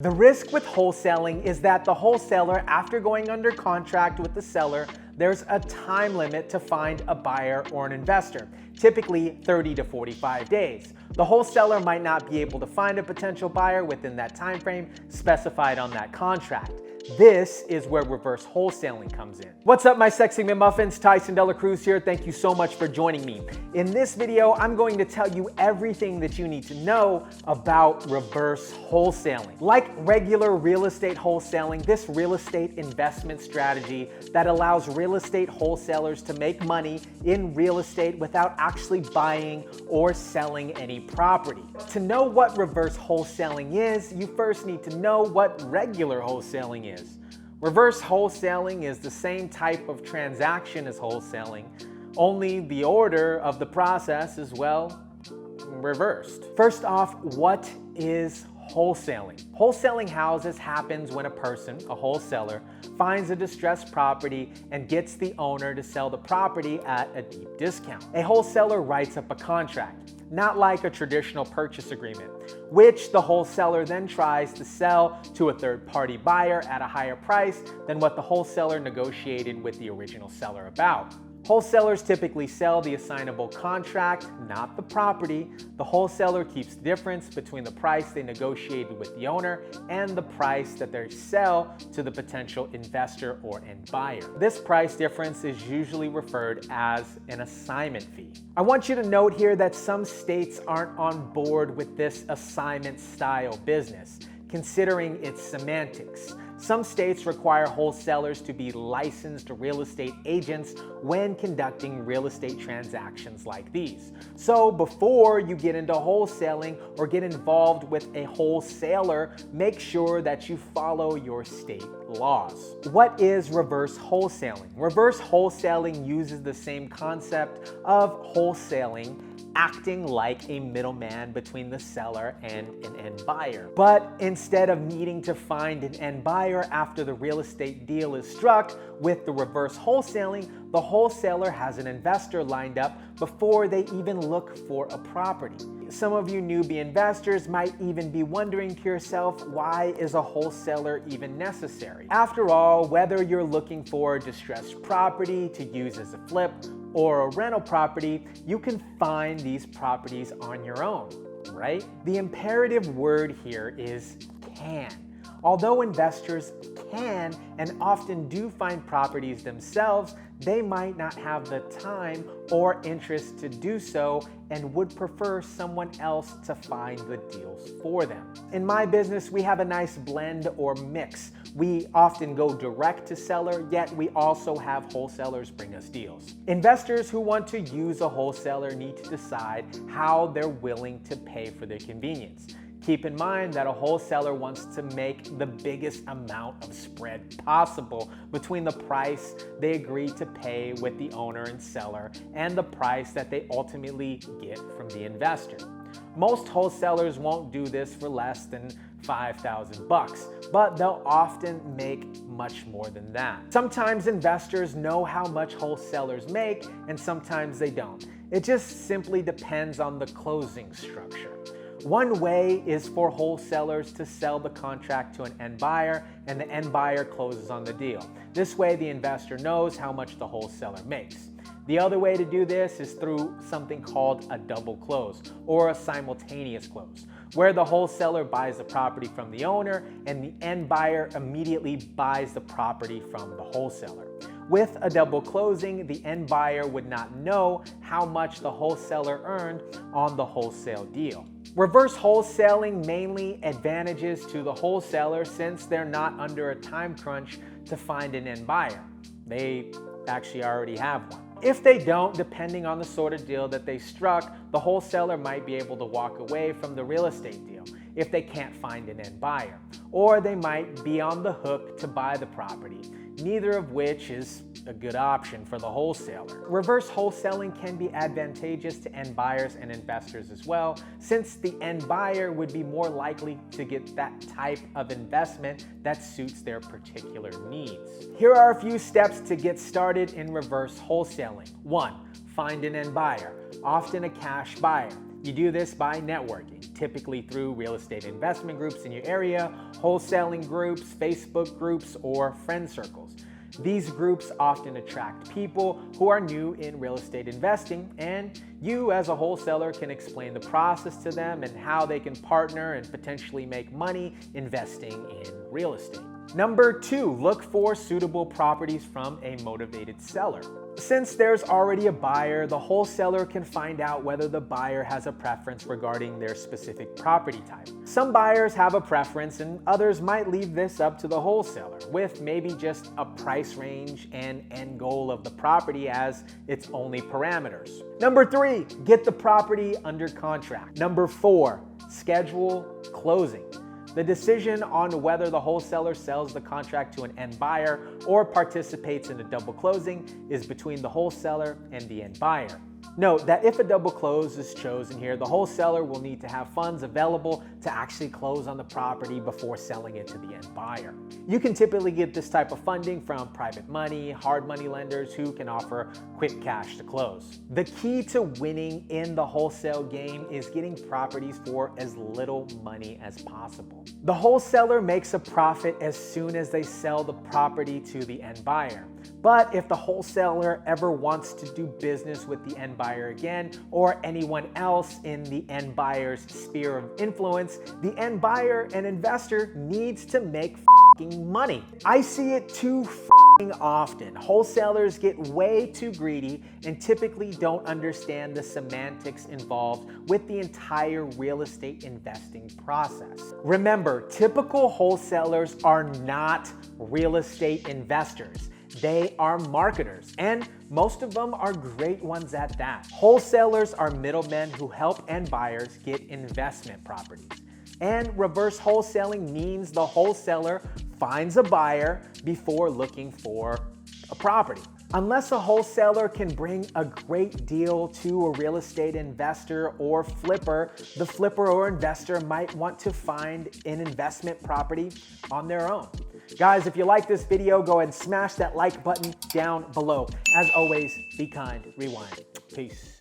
The risk with wholesaling is that the wholesaler, after going under contract with the seller, there's a time limit to find a buyer or an investor, typically 30 to 45 days. The wholesaler might not be able to find a potential buyer within that time frame specified on that contract. This is where reverse wholesaling comes in. What's up, my sexy McMuffins? Tyson Dela Cruz here. Thank you so much for joining me. In this video, I'm going to tell you everything that you need to know about reverse wholesaling. Like regular real estate wholesaling, this real estate investment strategy that allows real estate wholesalers to make money in real estate without actually buying or selling any property. To know what reverse wholesaling is, you first need to know what regular wholesaling is. Reverse wholesaling is the same type of transaction as wholesaling, only the order of the process is, well, reversed. First off, what is wholesaling? Wholesaling houses happens when a person, a wholesaler, finds a distressed property and gets the owner to sell the property at a deep discount. A wholesaler writes up a contract, not like a traditional purchase agreement, which the wholesaler then tries to sell to a third-party buyer at a higher price than what the wholesaler negotiated with the original seller about. Wholesalers typically sell the assignable contract, not the property. The wholesaler keeps the difference between the price they negotiated with the owner and the price that they sell to the potential investor or end buyer. This price difference is usually referred as an assignment fee. I want you to note here that some states aren't on board with this assignment style business, considering its semantics. Some states require wholesalers to be licensed real estate agents when conducting real estate transactions like these. So before you get into wholesaling or get involved with a wholesaler, make sure that you follow your state laws. What is reverse wholesaling? Reverse wholesaling uses the same concept of wholesaling, acting like a middleman between the seller and an end buyer. But instead of needing to find an end buyer after the real estate deal is struck, with the reverse wholesaling, the wholesaler has an investor lined up before they even look for a property. Some of you newbie investors might even be wondering to yourself, why is a wholesaler even necessary? After all, whether you're looking for a distressed property to use as a flip or a rental property, you can find these properties on your own, right? The imperative word here is can. Although investors can and often do find properties themselves, they might not have the time or interest to do so and would prefer someone else to find the deals for them. In my business, we have a nice blend or mix. We often go direct to seller, yet we also have wholesalers bring us deals. Investors who want to use a wholesaler need to decide how they're willing to pay for their convenience. Keep in mind that a wholesaler wants to make the biggest amount of spread possible between the price they agree to pay with the owner and seller and the price that they ultimately get from the investor. Most wholesalers won't do this for less than $5,000, but they'll often make much more than that. Sometimes investors know how much wholesalers make and sometimes they don't. It just simply depends on the closing structure. One way is for wholesalers to sell the contract to an end buyer and the end buyer closes on the deal. This way the investor knows how much the wholesaler makes. The other way to do this is through something called a double close or a simultaneous close, where the wholesaler buys the property from the owner and the end buyer immediately buys the property from the wholesaler. With a double closing, the end buyer would not know how much the wholesaler earned on the wholesale deal. Reverse wholesaling mainly advantages to the wholesaler since they're not under a time crunch to find an end buyer. They actually already have one. If they don't, depending on the sort of deal that they struck, the wholesaler might be able to walk away from the real estate deal if they can't find an end buyer, or they might be on the hook to buy the property, neither of which is a good option for the wholesaler. Reverse wholesaling can be advantageous to end buyers and investors as well, since the end buyer would be more likely to get that type of investment that suits their particular needs. Here are a few steps to get started in reverse wholesaling. 1. Find an end buyer, often a cash buyer. You do this by networking, typically through real estate investment groups in your area, wholesaling groups, Facebook groups, or friend circles. These groups often attract people who are new in real estate investing, and you as a wholesaler can explain the process to them and how they can partner and potentially make money investing in real estate. Number 2, look for suitable properties from a motivated seller. Since there's already a buyer, the wholesaler can find out whether the buyer has a preference regarding their specific property type. Some buyers have a preference and others might leave this up to the wholesaler, with maybe just a price range and end goal of the property as its only parameters. Number 3, get the property under contract. Number 4, schedule closing. The decision on whether the wholesaler sells the contract to an end buyer or participates in a double closing is between the wholesaler and the end buyer. Note that if a double close is chosen here, the wholesaler will need to have funds available to actually close on the property before selling it to the end buyer. You can typically get this type of funding from private money, hard money lenders who can offer quick cash to close. The key to winning in the wholesale game is getting properties for as little money as possible. The wholesaler makes a profit as soon as they sell the property to the end buyer. But if the wholesaler ever wants to do business with the end buyer again, or anyone else in the end buyer's sphere of influence, the end buyer and investor needs to make money. I see it too often. Wholesalers get way too greedy and typically don't understand the semantics involved with the entire real estate investing process. Remember, typical wholesalers are not real estate investors. They are marketers, and most of them are great ones at that. Wholesalers are middlemen who help end buyers get investment properties. And reverse wholesaling means the wholesaler finds a buyer before looking for a property. Unless a wholesaler can bring a great deal to a real estate investor or flipper, the flipper or investor might want to find an investment property on their own. Guys, if you like this video, go ahead and smash that like button down below. As always, be kind, rewind. Peace.